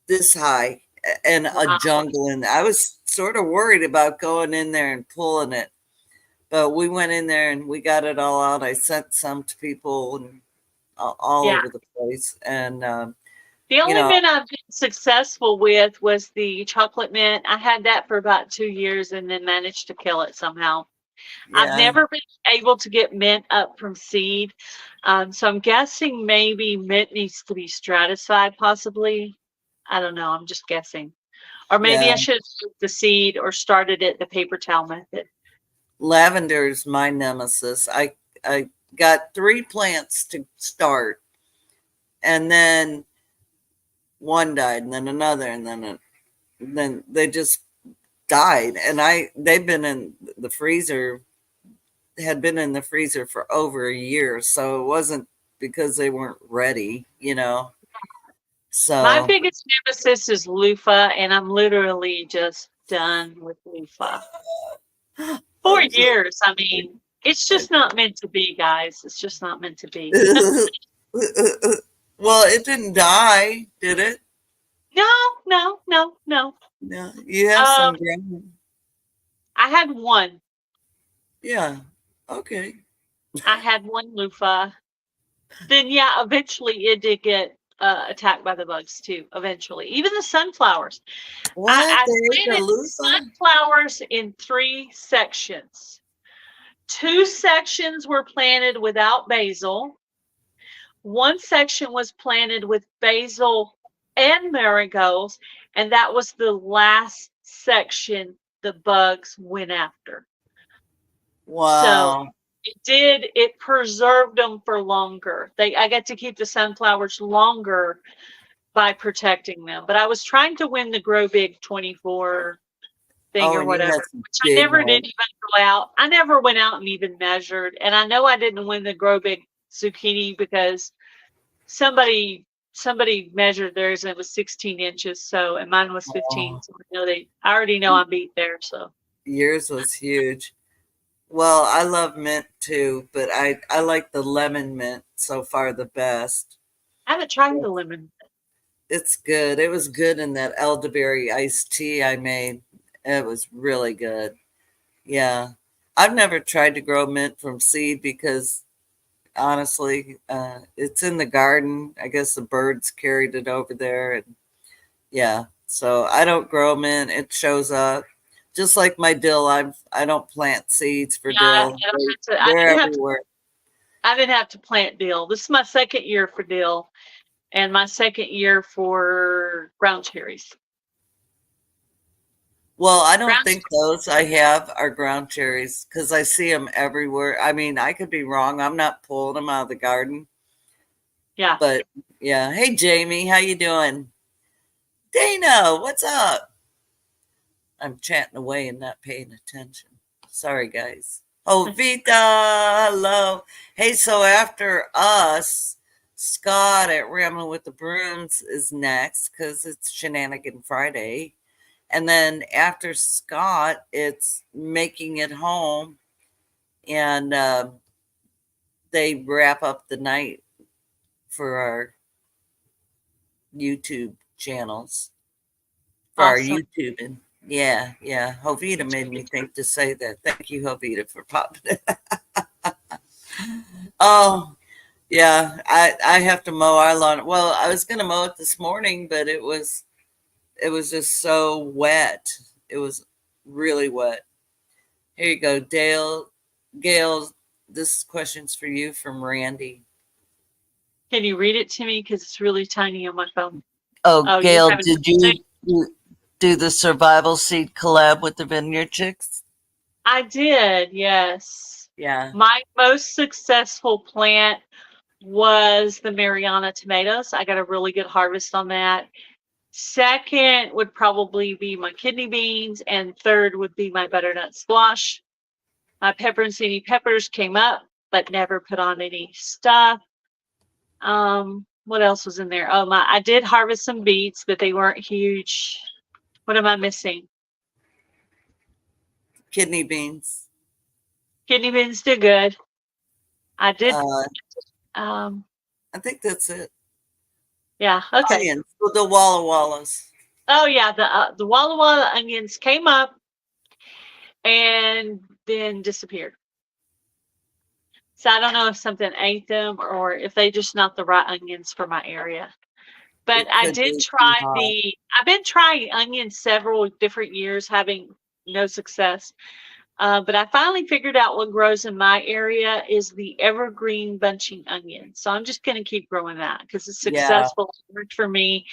this high and a Wow. jungle, and I was sort of worried about going in there and pulling it. But we went in there and we got it all out. I sent some to people and all Yeah. over the place. And, The you only know, mint I've been successful with was the chocolate mint. I had that for about 2 years and then managed to kill it somehow. I've yeah, never been able to get mint up from seed. So I'm guessing maybe mint needs to be stratified, possibly. I don't know. I'm just guessing. Or maybe yeah. I should have used the seed or started it the paper towel method. Lavender is my nemesis. I got 3 plants to start, and then one died, and then another, and then they just died, and they've been in the freezer, had been in the freezer for over a year, so it wasn't because they weren't ready, you know. My So biggest nemesis is loofah, and I'm literally just done with loofah. 4 I'm so years. I mean, it's just not meant to be, guys. It's just not meant to be. well, it didn't die, did it? No, no, no, no. No, you have Um, some ground. I had one. Yeah. Okay. I had one loofah. Then, yeah, eventually it did get attacked by the bugs too. Eventually, even the sunflowers. What? I They ate the planted loofah? sunflowers in 3 sections. 2 sections were planted without basil. One section was planted with basil and marigolds, and that was the last section the bugs went after. So Wow. it preserved them for longer. I got to keep the sunflowers longer by protecting them. But I was trying to win the Grow Big 24 thing Oh, or and you whatever, had some which I big never did ones. even go out. I never went out and even measured. And I know I didn't win the Grow Big zucchini because somebody measured theirs and it was 16 inches. So, and mine was 15. Oh, So I already know I'm beat there. So yours was huge. Well, I love mint too, but I like the lemon mint so far the best. I haven't tried the lemon. It's good. It was good in that elderberry iced tea I made. It was really good. Yeah. I've never tried to grow mint from seed because honestly, it's in the garden. I guess the birds carried it over there, and yeah. So I don't grow mint. It shows up. Just like my dill, I don't plant seeds for Yeah, dill. They're everywhere. I didn't have to plant dill. This is my second year for dill and my second year for ground cherries. Well, I don't Ground, think those I have are ground cherries because I see them everywhere. I mean, I could be wrong. I'm not pulling them out of the garden, yeah. but yeah. Hey, Jamie, how you doing? Dana, what's up? I'm chatting away and not paying attention. Sorry, guys. Oh, Vita, hello. Hey, so after us, Scott at Rambling with the Brooms is next because it's Shenanigan Friday. And then after Scott, it's Making It Home. And they wrap up the night for our YouTube channels, for our Awesome. YouTube. And yeah, yeah. Jovita made me think to say that. Thank you, Jovita, for popping it. Oh, yeah. I have to mow our lawn. Well, I was going to mow it this morning, but it was just so wet. It was really wet. Here you go, Dale. Gail, this question's for you from Randy. Can you read it to me? Because it's really tiny on my phone. Oh, Oh, you're Gail, having did you do the survival seed collab with the Vineyard Chicks? I did, yes. Yeah. My most successful plant was the Mariana tomatoes. I got a really good harvest on that. Second would probably be my kidney beans, and third would be my butternut squash. My pepperoncini peppers came up, but never put on any stuff. What else was in there? Oh, I did harvest some beets, but they weren't huge. What am I missing? Kidney beans. Kidney beans did good. I did. Uh, Um, I think that's it. yeah. Okay. Onions, the Walla Wallas. Oh yeah, the Walla Walla onions came up and then disappeared. So I don't know if something ate them or if they just not the right onions for my area. But It I could did be too try hot. I've been trying onions several different years, having no success. But I finally figured out what grows in my area is the evergreen bunching onion. So I'm just going to keep growing that because it's Yeah. successful. It worked for me.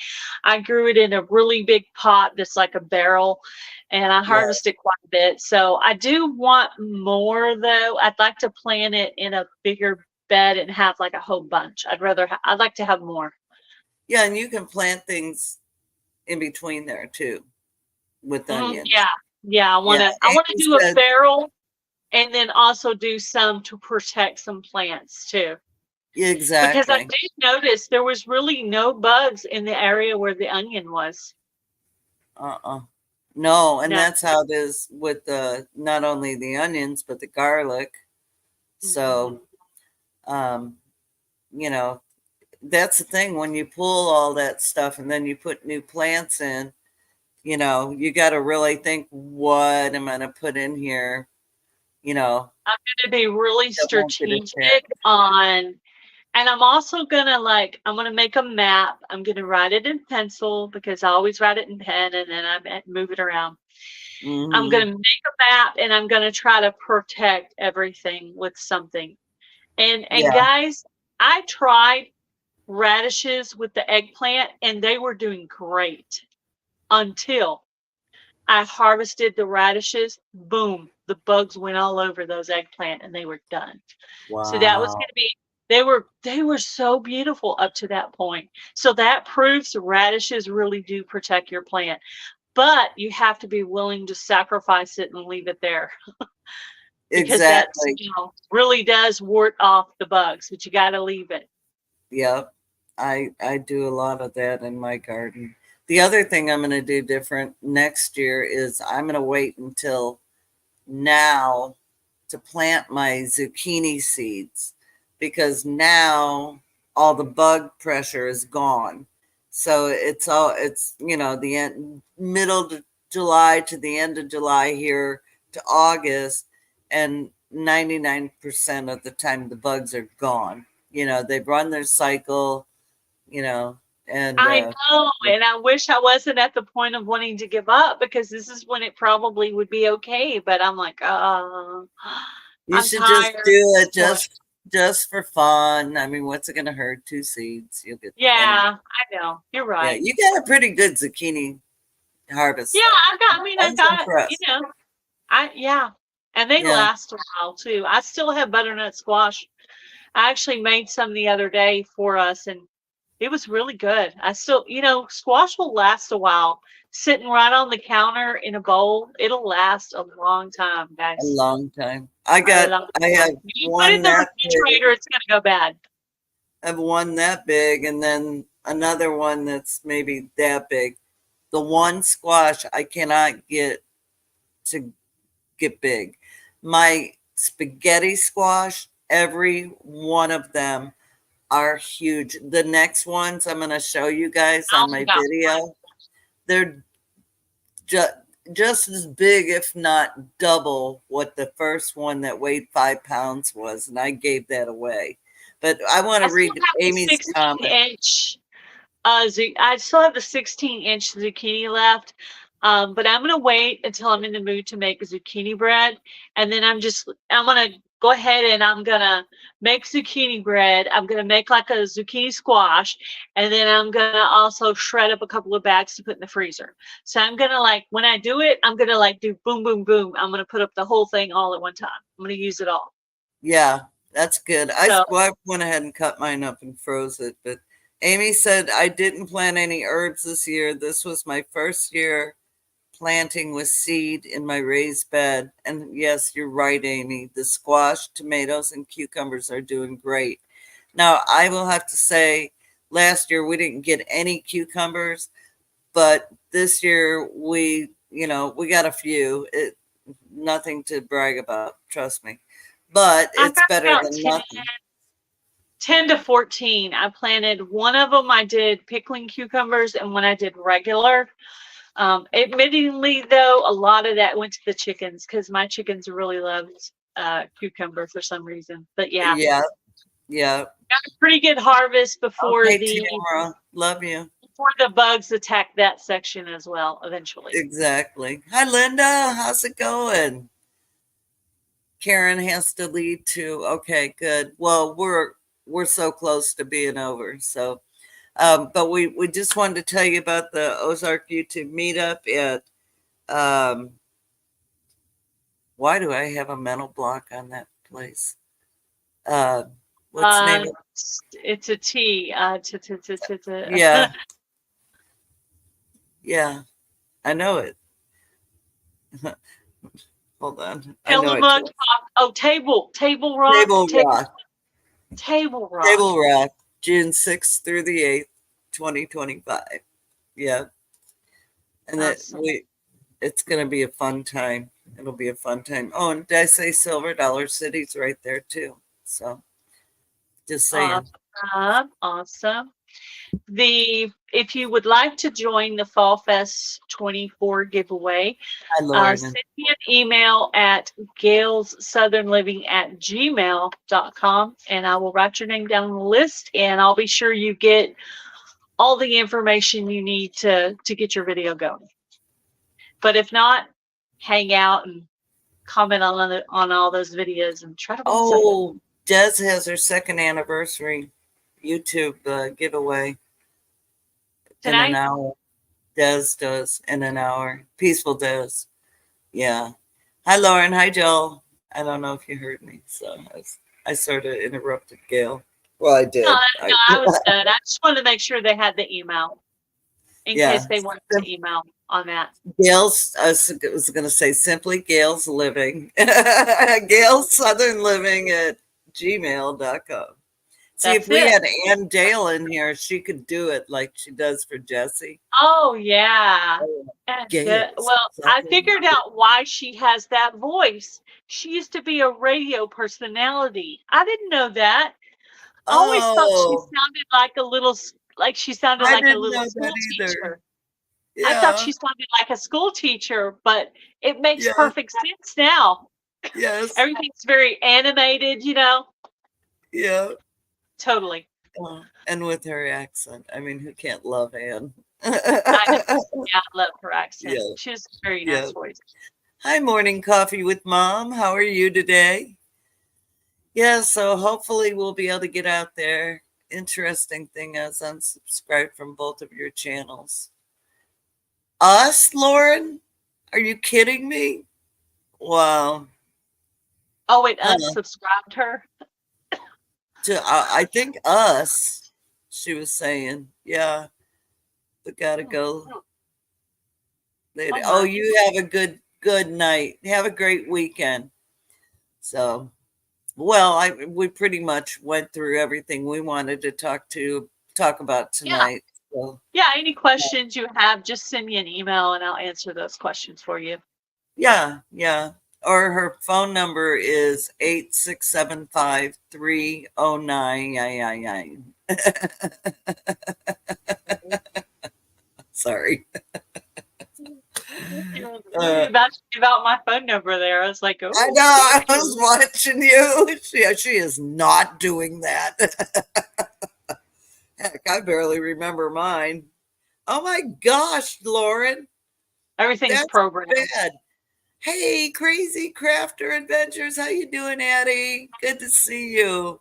I grew it in a really big pot that's like a barrel, and I Yeah. harvested quite a bit. So I do want more though. I'd like to plant it in a bigger bed and have like a whole bunch. I'd like to have more. Yeah. And you can plant things in between there too with onions. Yeah. Yeah, Yeah, I wanna Amy do a said barrel and then also do some to protect some plants too. Because I exactly. did notice there was really no bugs in the area where the onion was. Uh-uh. No, and No. that's how it is with the not only the onions but the garlic. Mhm. So, um, you know, that's the thing when you pull all that stuff and then you put new plants in, you got to really think, what am I going to put in here, you know, I'm gonna be really that won't get strategic attacked. on, and I'm also gonna I'm gonna make a map. I'm gonna write it in pencil because I always write it in pen and then move it around. I'm Hmm. gonna make a map and I'm gonna try to protect everything with something. And Yeah. guys, I tried radishes with the eggplant and they were doing great until I harvested the radishes. Boom, the bugs went all over those eggplant and they were done. So that was Wow. going to be they were so beautiful up to that point. So that proves radishes really do protect your plant. But you have to be willing to sacrifice it and leave it there because that's, Exactly. really does ward off the bugs, but you got to leave it. Yep. I do a lot of that in my garden. The other thing I'm going to do different next year is I'm going to wait until now to plant my zucchini seeds because now all the bug pressure is gone. So it's the middle of July to the end of July here to August, and 99% of the time the bugs are gone. They've run their cycle, you know, and I know, and I wish I wasn't at the point of wanting to give up because this is when it probably would be okay. But I'm like, you I'm should just tired do at it this point. just for fun. I mean, what's it going to hurt? Two seeds, you'll get plenty. Yeah, I know. You're Yeah, right. you got a pretty good zucchini harvest, Yeah, though. I I've was got, impressed. yeah. And they Yeah. last a while too. I still have butternut squash. I actually made some the other day for us and it was really good. I still, squash will last a while. Sitting right on the counter in a bowl, it'll last a long time, A guys. long time. A long I time. have You put it in one the that big. refrigerator, it's gonna go bad. I have one that big, and then another one that's maybe that big. The one squash I cannot get to get big. My spaghetti squash, every one of them are huge. The next ones I'm going to show you guys I on only my got one. video, they're ju- just as big, if not double, what the first one that weighed 5 pounds was, and I gave that away. But I want I to still read have the Amy's 16 comment. inch I still have the 16-inch zucchini left, but I'm gonna wait until I'm in the mood to make zucchini bread, and then I'm gonna go ahead and I'm gonna make zucchini bread. I'm gonna make like a zucchini squash, and then I'm gonna also shred up a couple of bags to put in the freezer. So I'm gonna when I do it, I'm gonna do boom, boom, boom. I'm gonna put up the whole thing all at one time. I'm gonna use it all. Yeah, that's good. So I went ahead and cut mine up and froze it. But Amy said I didn't plant any herbs this year. This was my first year planting with seed in my raised bed. And yes, you're right, Amy. The squash, tomatoes, and cucumbers are doing great. Now, I will have to say, last year we didn't get any cucumbers, but this year we got a few. Nothing to brag about, trust me. But I've it's got better about than nothing. 10 to 14. I planted one of them, I did pickling cucumbers, and one I did regular. Admittingly, though, a lot of that went to the chickens because my chickens really loved cucumber for some reason. But yeah, Yeah, yeah. got a pretty good harvest Okay, Tamara. Love you. before the bugs attacked that section as well. Eventually, Exactly. Hi, Linda. How's it going? Karen has to leave too. Okay, good. Well, we're so close to being over. So, but we just wanted to tell you about the Ozark YouTube meetup at. Um, why do I have a mental block on that place? Uh, what's the name uh, of? it's a T. Yeah, yeah. I know it. Hold on. I know I Tillamook. told Oh, Table Rock. Table Rock. Table Rock. Table Rock, June 6th through the 8th, 2025. Yeah. And Awesome. it's gonna be a fun time. It'll be a fun time. Oh, and did I say Silver Dollar City's right there too? So just saying. Awesome. If you would like to join the Fall Fest 24 giveaway, Hi, Lauren. send me an email at gailssouthernliving@gmail.com and I will write your name down on the list and I'll be sure you get all the information you need to get your video going. But if not, hang out and comment on all those videos and try to win something. Oh, Des has her 2nd anniversary YouTube giveaway in an hour. Des does in an hour. Peaceful Des. Yeah. Hi, Lauren. Hi, Joel. I don't know if you heard me, so I sort of interrupted Gail. Well, I did. No, I was done. I just wanted to make sure they had the email in case they wanted to email on that. Gail's, I was going to say simply Gail's Living. Gail's Southern Living at gmail.com. See, if we had Ann Dale in here, she could do it like she does for Jesse. Oh, yeah. Well, I figured out why she has that voice. She used to be a radio personality. I didn't know that. I always thought she sounded like she sounded like a little school teacher. Yeah. I thought she sounded like a school teacher, but it makes perfect sense now. Yes. Everything's very animated, Yeah. Totally. And with her accent. I mean, who can't love Anne? I love her accent. Yeah. She has a very nice voice. Hi, Morning Coffee with Mom. How are you today? Yeah, so hopefully we'll be able to get out there. Interesting thing is unsubscribed from both of your channels. Us, Lauren? Are you kidding me? Wow. Oh, it unsubscribed her? I think us, she was saying. Yeah. We gotta go. Oh, you have a good night. Have a great weekend. So, well, we pretty much went through everything we wanted to talk about tonight. Yeah. So, yeah, any questions you have, just send me an email and I'll answer those questions for you. Yeah. Or her phone number is 8675309. Sorry. About my phone number there. I was like, oh. I know. I was watching you. She is not doing that. Heck, I barely remember mine. Oh my gosh, Lauren. Everything's programmed. Bad. Hey, Crazy Crafter Adventures. How you doing, Addie? Good to see you.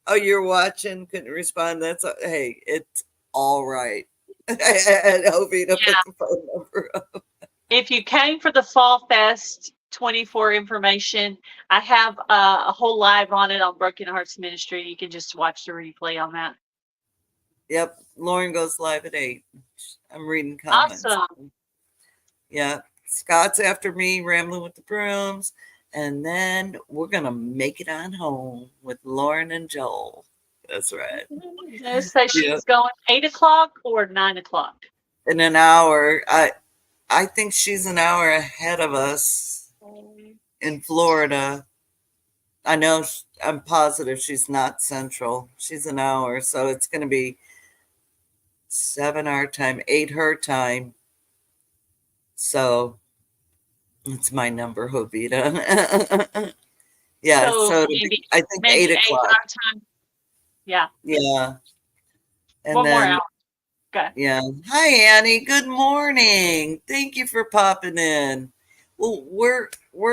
Oh, you're watching. Couldn't respond. Hey, it's all right. And Ovita put the phone number up. If you came for the Fall Fest 24 information, I have a whole live on it on Broken Hearts Ministry. You can just watch the replay on that. Yep. Lauren goes live at 8. I'm reading comments. Awesome. Yeah. Scott's after me, rambling with the brooms. And then we're going to make it on home with Lauren and Joel. That's right. So she's going 8 o'clock or 9 o'clock? In an hour. I think she's an hour ahead of us in Florida. I know, I'm positive she's not central. She's an hour. So it's going to be 7 our time, 8 her time. So it's my number, Jovita. Yeah, so maybe, I think 8 o'clock. 8 our time. Yeah. Yeah. And one more hour. Okay. Yeah. Hi, Annie. Good morning. Thank you for popping in. Well, we're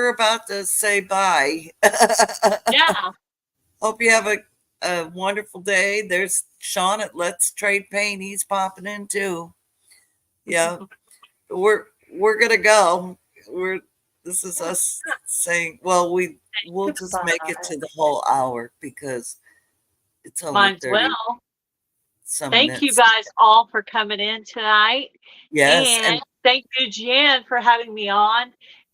about to say bye. Yeah. Hope you have a wonderful day. There's Sean at Let's Trade Paint. He's popping in too. Yeah. We're gonna go. This is us saying, well, we'll just make it to the whole hour because it's only 30. Well. Thank you guys all for coming in tonight. Yes. And thank you, Jen, for having me on.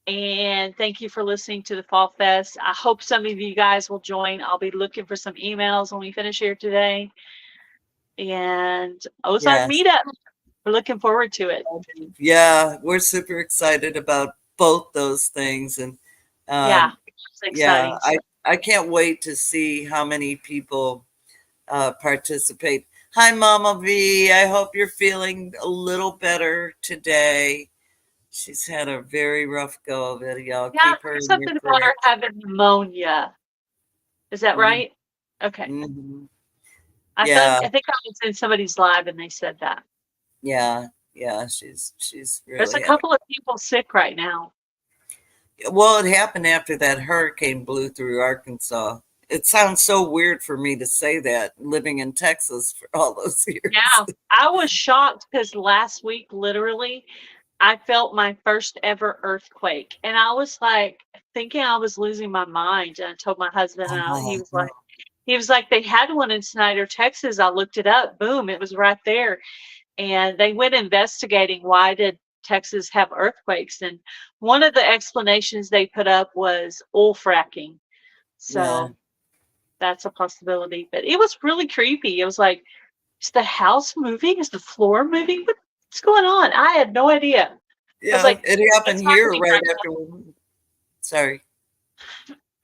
And thank you for listening to the Fall Fest. I hope some of you guys will join. I'll be looking for some emails when we finish here today. And Ozark Yes. meetup. We're looking forward to it. Yeah, we're super excited about both those things. And Yeah, it's yeah, exciting. So I can't wait to see how many people participate. Hi, Mama V. I hope you're feeling a little better today. She's had a very rough go of it. Y'all yeah, keep her in your something about her prayers. having pneumonia. Is that Mhm, right? Okay. mhm. I Yeah, think I was in somebody's live and they said that. yeah, yeah. She's There's a really had couple of people sick right now. well, it happened after that hurricane blew through Arkansas. It sounds so weird for me to say that, living in Texas for all those years. Yeah, I was shocked because last week, literally, I felt my first ever earthquake. And I was like thinking I was losing my mind. And I told my husband, and he was like, they had one in Snyder, Texas. I looked it up. Boom, it was right there. And they went investigating why did Texas have earthquakes. And one of the explanations they put up was oil fracking. Yeah, So that's a possibility. But it was really creepy. It was like, is the house moving? Is the floor moving? What's going on? I had no idea. I was yeah. like, It happened what's here happening right right after we moved. Sorry.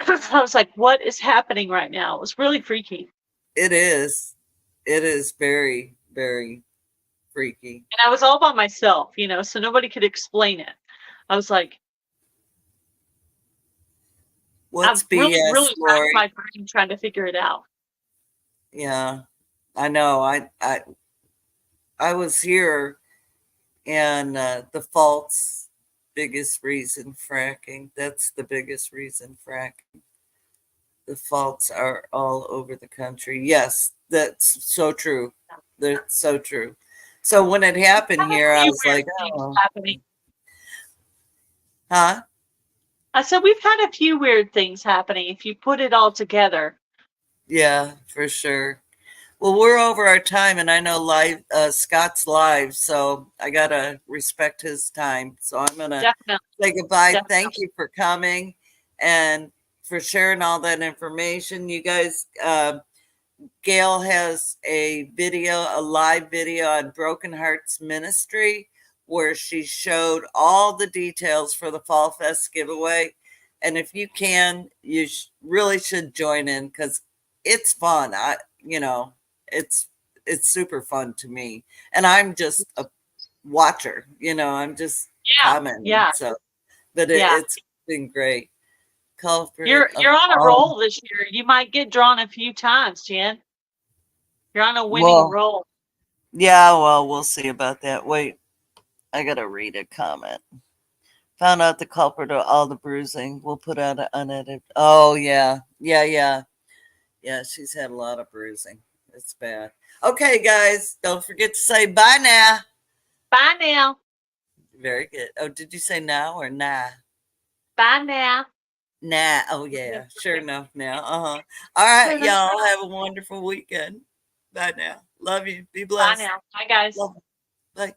now? I was like, what is happening right now? It was really freaky. It is. It is very, very freaky. And I was all by myself, so nobody could explain it. I was like, What's I've really, BS, really racked Lori? my brain trying to figure it out. Yeah, I know. I was here, and the fault's biggest reason fracking. That's the biggest reason fracking. The faults are all over the country. Yes, that's so true. That's so true. So when it happened Had a here, I few was weird like, things oh, happening. huh? I said, we've had a few weird things happening if you put it all together. Yeah, for sure. Well, we're over our time, and I know Scott's live, so I gotta respect his time. So I'm gonna Definitely. say goodbye. Definitely. Thank you for coming and for sharing all that information. You guys, Gail has a live video on Broken Hearts Ministry where she showed all the details for the Fall Fest giveaway. And if you can, you really should join in because it's fun. It's it's super fun to me, and I'm just a watcher. I'm just Yeah. commenting. Yeah. So, but Yeah. it's been great. Culprit You're of you're on a all. roll this year. You might get drawn a few times, Jen. You're on a winning Well, roll. yeah, well, we'll see about that. Wait, I gotta read a comment. Found out the culprit of all the bruising. We'll put out an unedited. Oh yeah, yeah, yeah, yeah. She's had a lot of bruising. It's bad. Okay, guys, don't forget to say bye now. Bye now. Very good. Oh, did you say now or nah? Bye now. Nah. Oh yeah, sure enough. Now, All right, y'all. Have a wonderful weekend. Bye now. Love you. Be Bye blessed. now. Bye, guys. Love you. Bye.